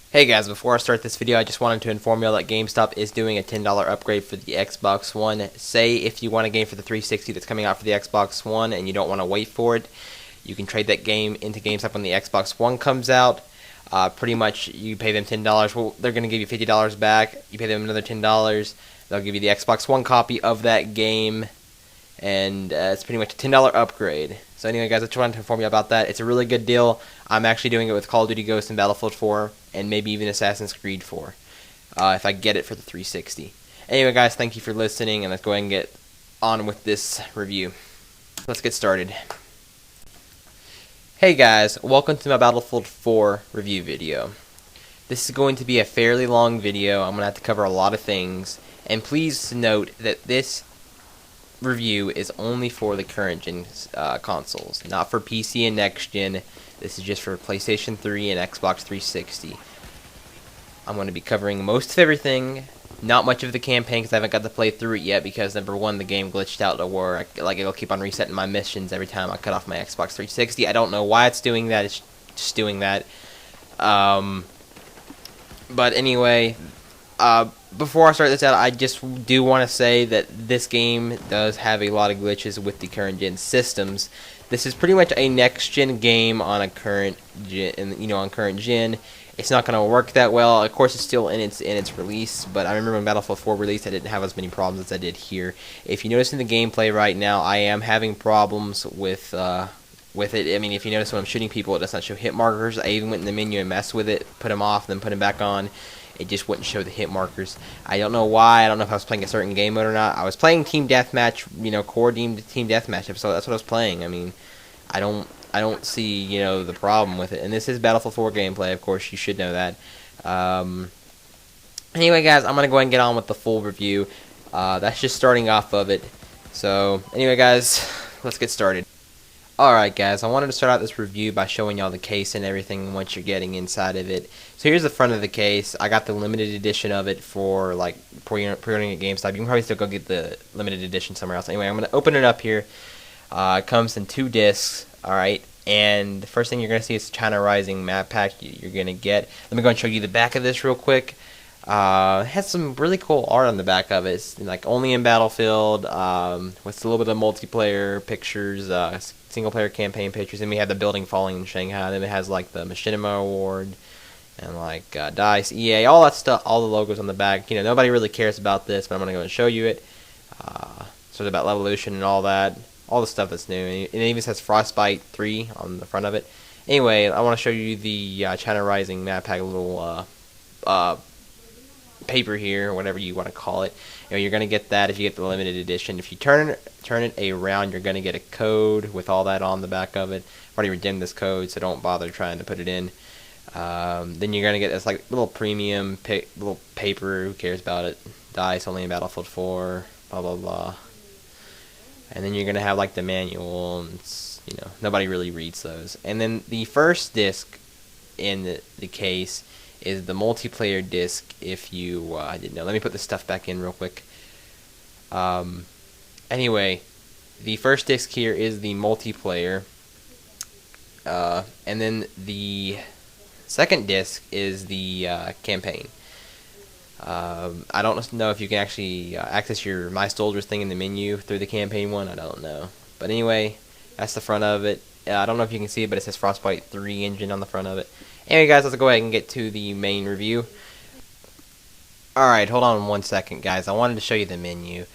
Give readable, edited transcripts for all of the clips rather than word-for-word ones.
Hey guys, before I start this video, I just wanted to inform you all that GameStop is doing a $10 upgrade for the Xbox One. Say if you want a game for the 360 that's coming out for the Xbox One and you don't want to wait for it, you can trade that game into GameStop when the Xbox One comes out. Pretty much, you pay them $10. Well, they're going to give you $50 back. You pay them another $10. They'll give you the Xbox One copy of that game, and it's pretty much a $10 upgrade. So anyway, guys, I just wanted to inform you about that. It's a really good deal. I'm actually doing it with Call of Duty Ghosts and Battlefield 4, and maybe even Assassin's Creed 4, if I get it for the 360. Anyway, guys, thank you for listening, and let's go ahead and get on with this review. Let's get started. Hey guys, welcome to my Battlefield 4 review video. This is going to be a fairly long video. I'm going to have to cover a lot of things, and please note that this review is only for the current gen consoles, not for PC and next gen. This is just for PlayStation 3 and Xbox 360. I'm going to be covering most of everything, not much of the campaign because I haven't got to play through it yet because number one, the game glitched out to where it'll keep on resetting my missions every time I cut off my Xbox 360. I don't know why it's doing that. It's just doing that. But anyway, before I start this out, I just do want to say that this game does have a lot of glitches with the current gen systems. This is pretty much a next gen game on a current gen, on current gen. It's not going to work that well. Of course, it's still in its release, but I remember when Battlefield 4 released, I didn't have as many problems as I did here. If you notice in the gameplay right now, I am having problems with it. I mean, if you notice when I'm shooting people, it does not show hit markers. I even went in the menu and messed with it, put them off, then put them back on. It just wouldn't show the hit markers. I don't know why. I don't know if I was playing a certain game mode or not. I was playing Team Deathmatch, core team Deathmatch episode. That's what I was playing. I mean, I don't see, the problem with it. And this is Battlefield 4 gameplay, of course. You should know that. Anyway, guys, I'm going to go ahead and get on with the full review. That's just starting off of it. So, anyway, guys, let's get started. Alright guys, I wanted to start out this review by showing y'all the case and everything and what you're getting inside of it. So here's the front of the case. I got the limited edition of it for pre-ordering at GameStop. You can probably still go get the limited edition somewhere else. Anyway, I'm going to open it up here. It comes in 2 discs, alright, and the first thing you're going to see is China Rising map pack you're going to get. Let me go and show you the back of this real quick. It has some really cool art on the back of it. It's like only in Battlefield, with a little bit of multiplayer pictures, single player campaign pictures, and we have the building falling in Shanghai. Then it has like the Machinima Award and like DICE, EA, all that stuff, all the logos on the back. Nobody really cares about this, but I'm gonna go and show you it. Sort of about Levolution and all that, all the stuff that's new. And it even says FROSTBITE 3 on the front of it. Anyway, I want to show you the China Rising map pack, a little paper here, or whatever you want to call it. You're going to get that if you get the limited edition. If you turn it around, you're going to get a code with all that on the back of it. I've already redeemed this code, so don't bother trying to put it in. Then you're going to get this like little premium little paper. Who cares about it? DICE only in Battlefield 4. Blah blah blah. And then you're going to have like the manual, and nobody really reads those. And then the first disc in the case is the multiplayer disc. If you didn't know, let me put this stuff back in real quick. Anyway, the first disc here is the multiplayer, and then the second disc is the campaign. I don't know if you can actually access your My Soldiers thing in the menu through the campaign one. I don't know, but anyway, that's the front of it. I don't know if you can see it, but it says Frostbite 3 engine on the front of it. Anyway, guys, let's go ahead and get to the main review. Alright, hold on 1 second, guys. I wanted to show you the menu.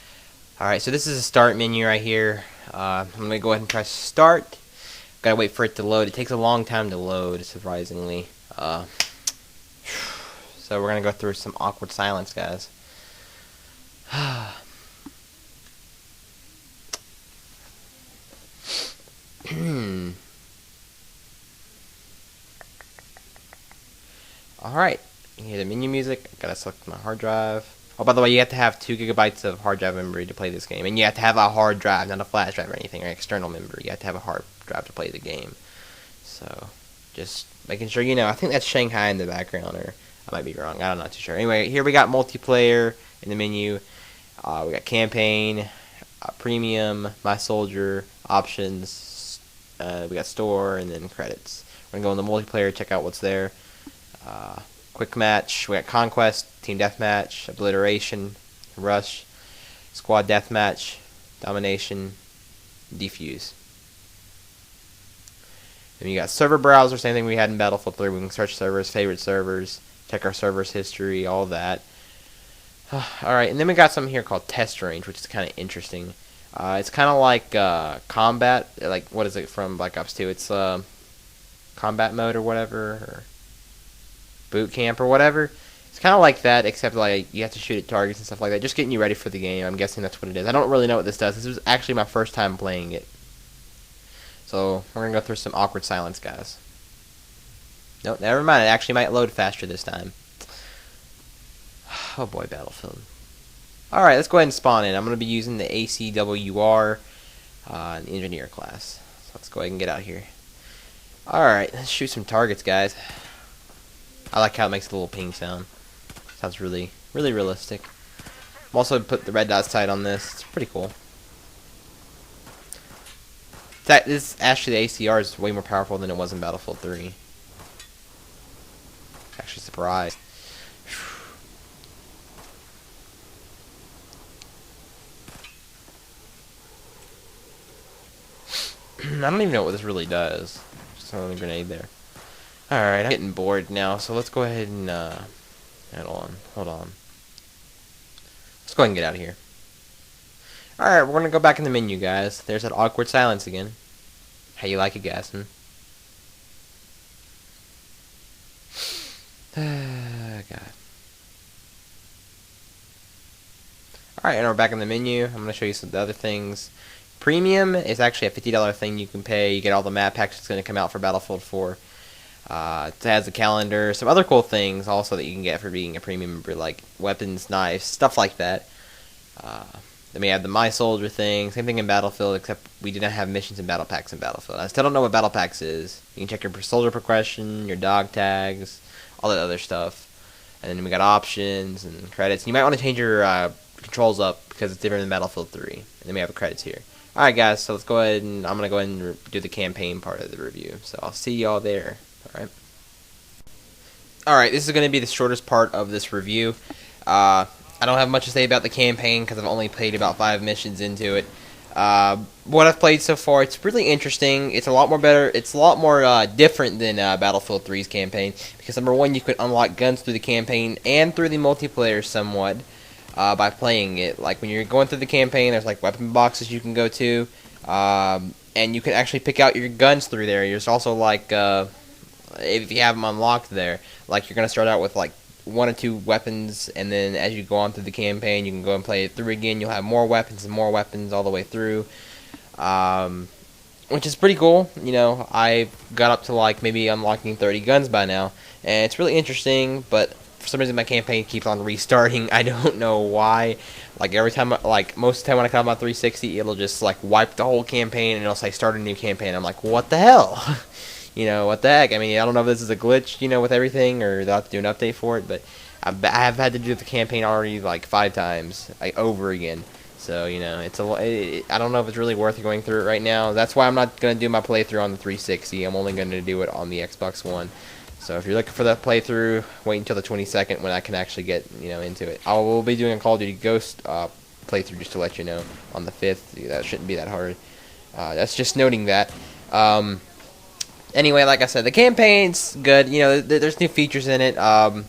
Alright, so this is a start menu right here. I'm going to go ahead and press start. Gotta wait for it to load. It takes a long time to load, surprisingly. So we're going to go through some awkward silence, guys. Alright, you hear the menu music. Gotta select my hard drive. Oh, by the way, you have to have 2 gigabytes of hard drive memory to play this game. And you have to have a hard drive, not a flash drive or anything, or external memory. You have to have a hard drive to play the game. So, just making sure you know. I think that's Shanghai in the background, or I might be wrong. I'm not too sure. Anyway, here we got multiplayer in the menu. We got campaign, premium, my soldier, options. We got store, and then credits. We're going to go in the multiplayer, check out what's there. quick match. We got conquest, team deathmatch, obliteration, rush, squad deathmatch, domination, defuse. Then you got server browser, same thing we had in Battlefield 3. We can search servers, favorite servers, check our servers history, all that. Alright, and then we got something here called test range, which is kind of interesting. It's kind of like combat, like, what is it from Black Ops 2? It's combat mode or whatever, or boot camp or whatever. It's kind of like that, except like you have to shoot at targets and stuff like that, just getting you ready for the game. I'm guessing that's what it is. I don't really know what this does. This was actually my first time playing it. So, we're going to go through some awkward silence, guys. Nope, never mind. It actually might load faster this time. Oh boy, Battlefield. Alright, let's go ahead and spawn in. I'm going to be using the ACWR engineer class. So let's go ahead and get out here. Alright, let's shoot some targets, guys. I like how it makes a little ping sound. Sounds really, really realistic. I'm also put the red dot sight on this. It's pretty cool. This actually, the ACR is way more powerful than it was in Battlefield 3. Actually surprised. I don't even know what this really does. Just throwing a grenade there. Alright, I'm getting bored now, so let's go ahead and, hold on. Let's go ahead and get out of here. Alright, we're gonna go back in the menu, guys. There's that awkward silence again. How you like it, guys? God. Alright, and we're back in the menu. I'm gonna show you some of the other things. Premium is actually a $50 thing you can pay. You get all the map packs that's gonna come out for Battlefield 4. It has a calendar, some other cool things also that you can get for being a premium member, like weapons, knives, stuff like that. Then we have the My Soldier thing, same thing in Battlefield, except we did not have missions and battle packs in Battlefield. I still don't know what battle packs is. You can check your soldier progression, your dog tags, all that other stuff. And then we got options and credits. You might want to change your controls up because it's different than Battlefield 3. And then we have the credits here. Alright guys, so let's go ahead and I'm going to go ahead and do the campaign part of the review. So I'll see y'all there. Alright, this is going to be the shortest part of this review. I don't have much to say about the campaign because I've only played about 5 missions into it. What I've played so far, it's really interesting. It's a lot more better. It's a lot more different than Battlefield 3's campaign because number one, you can unlock guns through the campaign and through the multiplayer somewhat by playing it. Like when you're going through the campaign, there's like weapon boxes you can go to, and you can actually pick out your guns through there. There's also like if you have them unlocked there, like you're gonna start out with like 1 or 2 weapons, and then as you go on through the campaign, you can go and play it through again. You'll have more weapons and more weapons all the way through, which is pretty cool. You know, I got up to like maybe unlocking 30 guns by now, and it's really interesting. But for some reason, my campaign keeps on restarting. I don't know why. Like every time, like most of the time when I come on 360, it'll just like wipe the whole campaign, and it'll say start a new campaign. I'm like, what the hell? You know, what the heck? I mean, I don't know if this is a glitch, you know, with everything, or they'll have to do an update for it, but I have had to do the campaign already, like, 5 times, like, over again. So, you know, I don't know if it's really worth going through it right now. That's why I'm not going to do my playthrough on the 360. I'm only going to do it on the Xbox One. So, if you're looking for that playthrough, wait until the 22nd when I can actually get, you know, into it. I will be doing a Call of Duty Ghost playthrough, just to let you know, on the 5th. That shouldn't be that hard. That's just noting that. Anyway, like I said, the campaign's good. You know, there's new features in it. I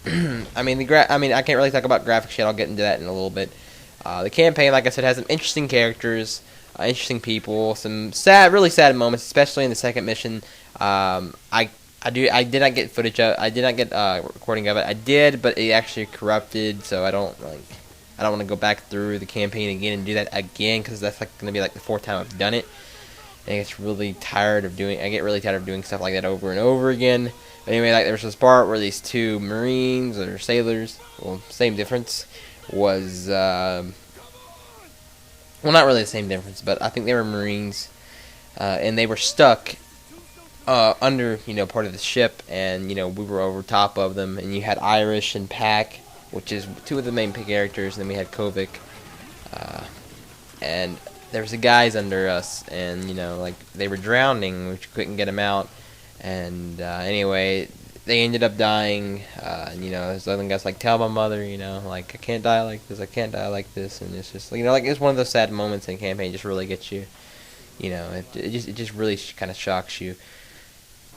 mean, I can't really talk about graphics yet. I'll get into that in a little bit. The campaign, like I said, has some interesting characters, interesting people, some really sad moments, especially in the second mission. I did not get footage of. I did not get recording of it. I did, but it actually corrupted, so I don't want to go back through the campaign again and do that again because that's like going to be like the 4th time I've done it. I get really tired of doing stuff like that over and over again. But anyway, like there was this part where these 2 Marines or sailors, well, same difference, was well, not really the same difference, but I think they were Marines, and they were stuck under, you know, part of the ship, and you know we were over top of them, and you had Irish and Pack, which is 2 of the main characters, and then we had Kovic, and there was the guys under us, and you know, like they were drowning, which couldn't get them out. And anyway, they ended up dying. And, you know, this other guy's like, tell my mother, you know, like, I can't die like this, I can't die like this. And it's just, you know, like, it's one of those sad moments in campaign, just really gets you, you know, it just really kind of shocks you.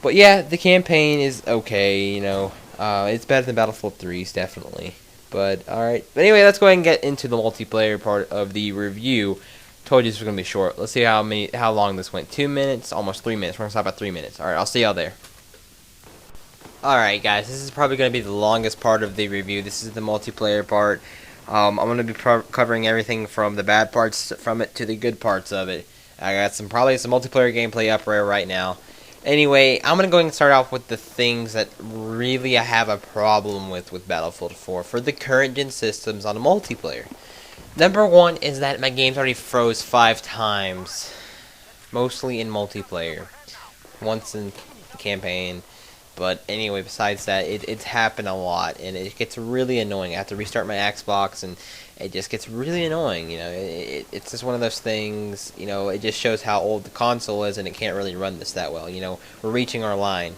But yeah, the campaign is okay, you know, it's better than Battlefield 3's, definitely. But, alright. But anyway, let's go ahead and get into the multiplayer part of the review. Told you this was going to be short. Let's see how long this went. 2 minutes, almost 3 minutes. We're going to stop at 3 minutes. Alright, I'll see y'all there. Alright guys, this is probably going to be the longest part of the review. This is the multiplayer part. I'm going to be covering everything from the bad parts from it to the good parts of it. I got probably some multiplayer gameplay up right now. Anyway, I'm going to go ahead and start off with the things that really I have a problem with Battlefield 4 for the current gen systems on the multiplayer. Number one is that my game's already froze 5 times, mostly in multiplayer, once in campaign. But anyway, besides that, it's happened a lot, and it gets really annoying. I have to restart my Xbox, and it just gets really annoying. You know, it's just one of those things. You know, it just shows how old the console is, and it can't really run this that well. You know, we're reaching our line,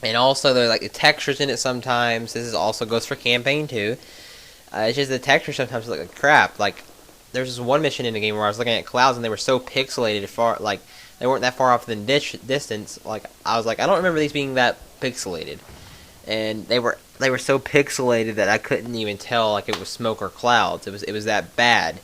and also there's like the textures in it sometimes. This also goes for campaign too. It's just the textures sometimes look like crap. Like there's this one mission in the game where I was looking at clouds, and they were so pixelated, like they weren't that far off in distance. Like I was like, I don't remember these being that pixelated, and they were so pixelated that I couldn't even tell like it was smoke or clouds. It was that bad,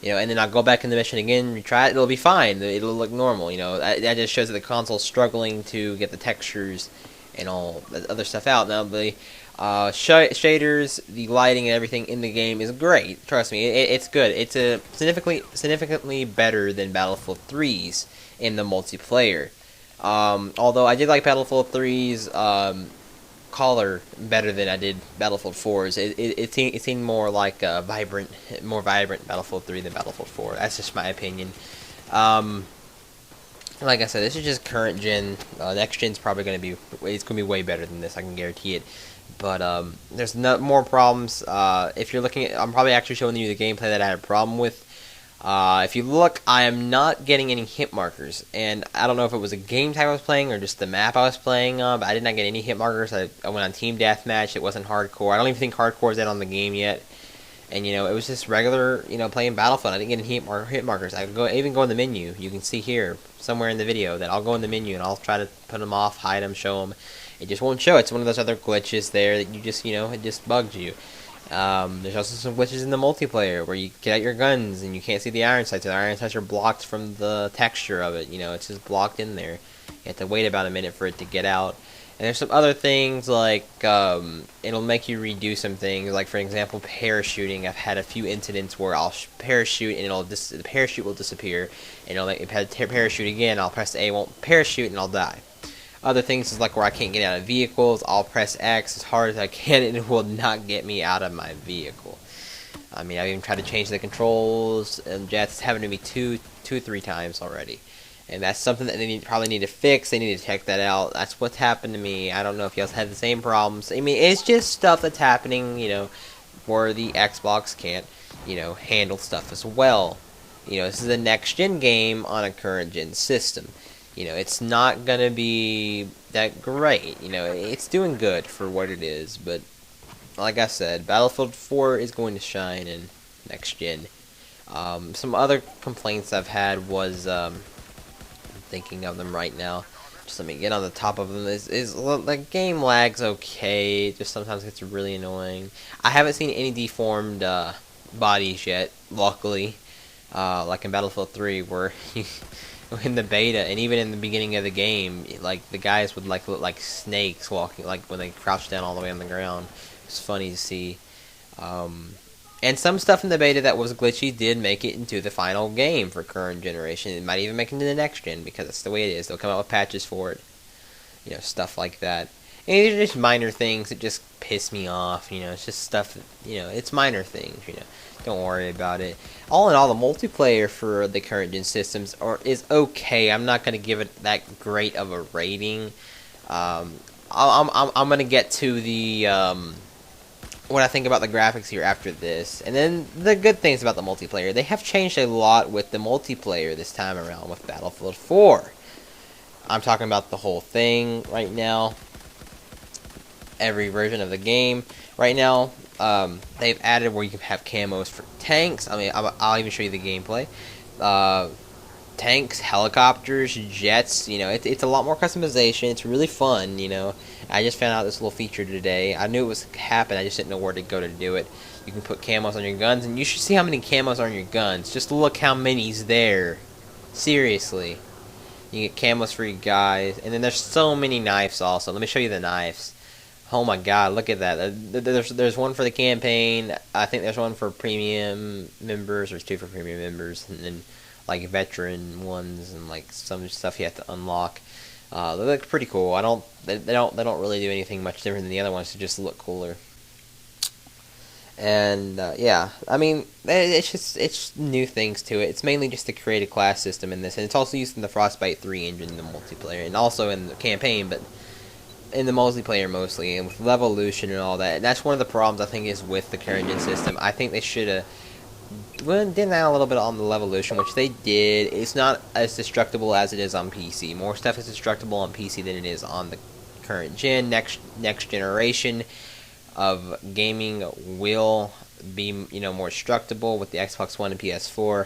you know. And then I'll go back in the mission again, retry it. It'll be fine. It'll look normal, you know. That just shows that the console's struggling to get the textures and all the other stuff out. Now the shaders, the lighting, and everything in the game is great. Trust me, it's good. It's significantly better than Battlefield 3's in the multiplayer. Although I did like Battlefield 3's color better than I did Battlefield 4's. It seemed more like a more vibrant Battlefield 3 than Battlefield 4. That's just my opinion. Like I said, this is just current gen. Next gen's probably going to be way better than this. I can guarantee it. But there's more problems. If you're looking at, I'm probably actually showing you the gameplay that I had a problem with. If you look, I am not getting any hit markers, and I don't know if it was a game type I was playing or just the map I was playing on, but I did not get any hit markers. I went on Team Deathmatch. It wasn't hardcore. I don't even think hardcore is in on the game yet. And, you know, it was just regular, you know, playing Battlefield. I didn't get any hit markers. I even go in the menu. You can see here, somewhere in the video, that I'll go in the menu and I'll try to put them off, hide them, show them. It just won't show. It's one of those other glitches there that you just, you know, it just bugs you. There's also some glitches in the multiplayer where you get out your guns and you can't see the iron sights. The iron sights are blocked from the texture of it. You know, it's just blocked in there. You have to wait about a minute for it to get out. And there's some other things like it'll make you redo some things. Like for example, parachuting. I've had a few incidents where I'll parachute and the parachute will disappear, and it'll make me parachute again. I'll press A, won't parachute, and I'll die. Other things is like where I can't get out of vehicles. I'll press X as hard as I can, and it will not get me out of my vehicle. I mean, I've even tried to change the controls, and it's happened to me two, 3 times already. And that's something that they probably need to fix. They need to check that out. That's what's happened to me. I don't know if y'all had the same problems. I mean, it's just stuff that's happening, you know, where the Xbox can't, you know, handle stuff as well. You know, this is a next-gen game on a current-gen system. You know, it's not going to be that great. You know, it's doing good for what it is. But, like I said, Battlefield 4 is going to shine in next-gen. Some other complaints I've had was... thinking of them right now. Just let me get on the top of them. Is the game lag's okay. It just sometimes gets really annoying. I haven't seen any deformed bodies yet, luckily. Like in Battlefield 3, where in the beta and even in the beginning of the game, like the guys would like look like snakes walking, like when they crouch down all the way on the ground. It's funny to see. And some stuff in the beta that was glitchy did make it into the final game for current generation. It might even make it into the next gen, because that's the way it is. They'll come out with patches for it. You know, stuff like that. And these are just minor things that just piss me off. You know, it's just stuff that, you know, it's minor things, you know. Don't worry about it. All in all, the multiplayer for the current gen systems is okay. I'm not going to give it that great of a rating. I'm going to get to the... what I think about the graphics here after this. And then the good things about the multiplayer. They have changed a lot with the multiplayer this time around with Battlefield 4. I'm talking about the whole thing right now. every version of the game. Right now, they've added where you can have camos for tanks. I mean, I'll even show you the gameplay. Tanks, helicopters, jets. You know, it's a lot more customization. It's really fun. You know, I just found out this little feature today. I knew it was happening. I just didn't know where to go to do it. You can put camos on your guns, and you should see how many camos are on your guns. Just look how many's there. Seriously. You get camos for your guys, and then there's so many knives also. Let me show you the knives. Oh my god, look at that. There's one for the campaign. I think there's one for premium members. There's two for premium members, and then like veteran ones and like some stuff you have to unlock. They look pretty cool. They don't really do anything much different than the other ones. They just look cooler. And yeah, I mean, it's new things to it. It's mainly just to create a class system in this, and it's also used in the FROSTBITE 3 engine in the multiplayer, and also in the campaign, but in the multiplayer mostly, and with Levolution and all that. And that's one of the problems I think is with the current gen system. I think they should have did that a little bit on the Levolution, which they did. It's not as destructible as it is on PC. More stuff is destructible on PC than it is on the current gen. Next generation of gaming will be, you know, more destructible with the Xbox One and PS4.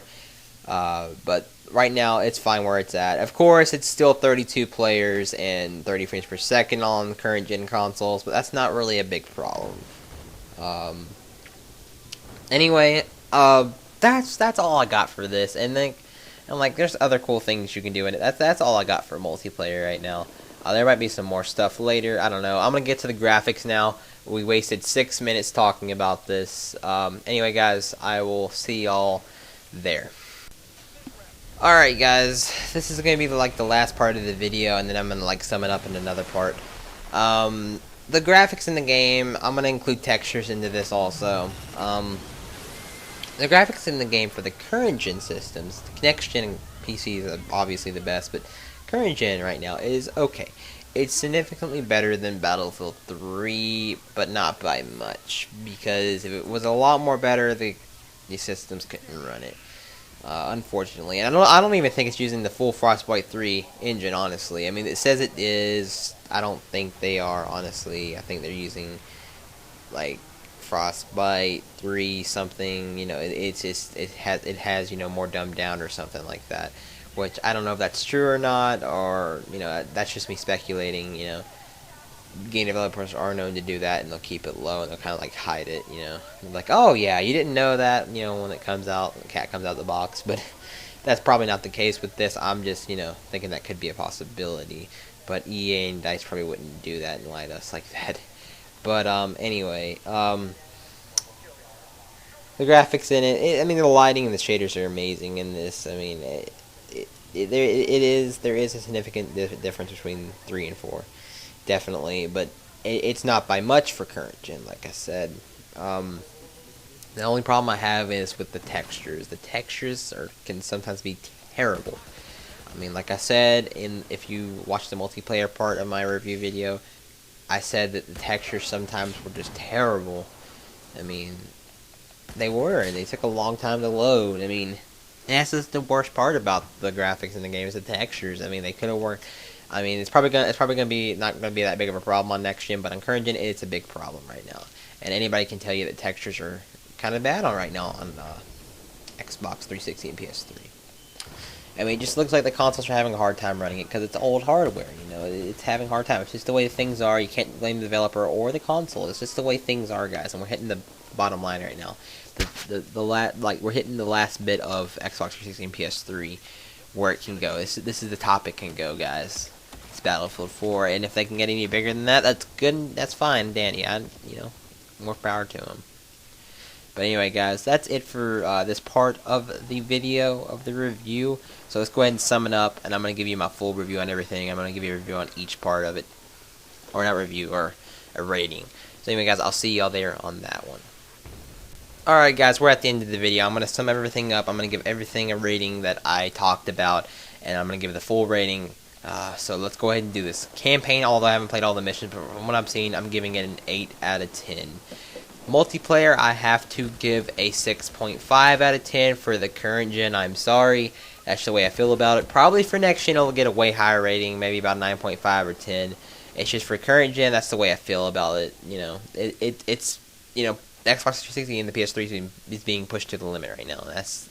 But right now, it's fine where it's at. Of course, it's still 32 players and 30 frames per second on current gen consoles, but that's not really a big problem. Anyway, that's all I got for this. And then, there's other cool things you can do in it. That's all I got for multiplayer right now. There might be some more stuff later. I don't know. I'm gonna get to the graphics now. We wasted 6 minutes talking about this. Anyway, guys, I will see y'all there. Alright, guys, this is going to be like the last part of the video, and then I'm going to sum it up in another part. The graphics in the game, I'm going to include textures into this also. The graphics in the game for the current gen systems, the next gen PC is obviously the best, but current gen right now is okay. It's significantly better than Battlefield 3, but not by much, because if it was a lot more better, the systems couldn't run it. Unfortunately, and I don't even think it's using the full Frostbite 3 engine, honestly. I mean, it says it is. I don't think they are, honestly. I think they're using like Frostbite 3 something. You know, it has you know, more dumbed down or something like that. Which I don't know if that's true or not, or you know, that's just me speculating. You know, game developers are known to do that, and they'll keep it low, and they'll kind of hide it. You know, like, oh yeah, you didn't know that. You know, when it comes out, the cat comes out of the box. But that's probably not the case with this. I'm just, you know, thinking that could be a possibility. But EA and DICE probably wouldn't do that and lie to us like that. But anyway, the graphics in it. I mean, the lighting and the shaders are amazing in this. I mean, there is a significant difference between 3 and 4. Definitely, but it's not by much for current gen, like I said. The only problem I have is with the textures. The textures can sometimes be terrible. I mean, like I said, if you watch the multiplayer part of my review video, I said that the textures sometimes were just terrible. I mean, they were, and they took a long time to load. I mean, that's just the worst part about the graphics in the game is the textures. I mean, they could have worked. I mean, it's probably gonna be not gonna be that big of a problem on next gen, but on current gen, it's a big problem right now. And anybody can tell you that textures are kind of bad right now on Xbox 360 and PS3. I mean, it just looks like the consoles are having a hard time running it because it's old hardware. You know, it's having a hard time. It's just the way things are. You can't blame the developer or the console. It's just the way things are, guys. And we're hitting the bottom line right now. We're hitting the last bit of Xbox 360 and PS3 where it can go. This is the top it can go, guys. Battlefield 4, and if they can get any bigger than that, that's good. That's fine, Danny. You know, more power to them. But anyway, guys, that's it for this part of the video of the review. So let's go ahead and sum it up, and I'm gonna give you my full review on everything. I'm gonna give you a review on each part of it, or not review, or a rating. So anyway, guys, I'll see y'all there on that one. Alright, guys, we're at the end of the video. I'm gonna sum everything up. I'm gonna give everything a rating that I talked about, and I'm gonna give it the full rating. So let's go ahead and do this. Campaign, although I haven't played all the missions, but from what I'm seeing, I'm giving it an 8 out of 10. Multiplayer, I have to give a 6.5 out of 10 for the current gen. I'm sorry. That's the way I feel about it. Probably for next gen, it'll get a way higher rating, maybe about 9.5 or 10. It's just for current gen. That's the way I feel about it. It's the Xbox 360 and the PS3 is being pushed to the limit right now. That's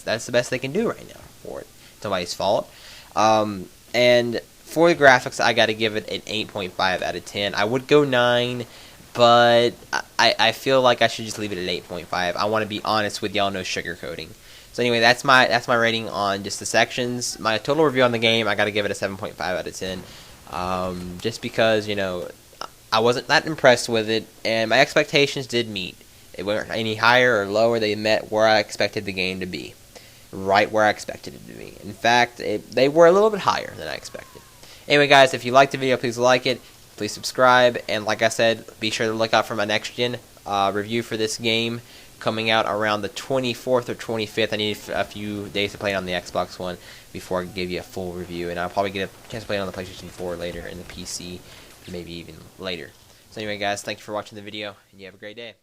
the best they can do right now for it. It's nobody's fault. And for the graphics, I got to give it an 8.5 out of 10. I would go 9, but I feel like I should just leave it at 8.5. I want to be honest with y'all, no sugarcoating. So anyway, that's my rating on just the sections. My total review on the game, I got to give it a 7.5 out of 10. Just because, I wasn't that impressed with it, and my expectations did meet. They weren't any higher or lower. They met where I expected the game to be. Right where I expected it to be. In fact, they were a little bit higher than I expected. Anyway, guys, if you liked the video, please like it. Please subscribe. And like I said, be sure to look out for my next gen review for this game coming out around the 24th or 25th. I need a few days to play it on the Xbox One before I give you a full review. And I'll probably get a chance to play it on the PlayStation 4 later, and the PC maybe even later. So anyway, guys, thank you for watching the video, and you have a great day.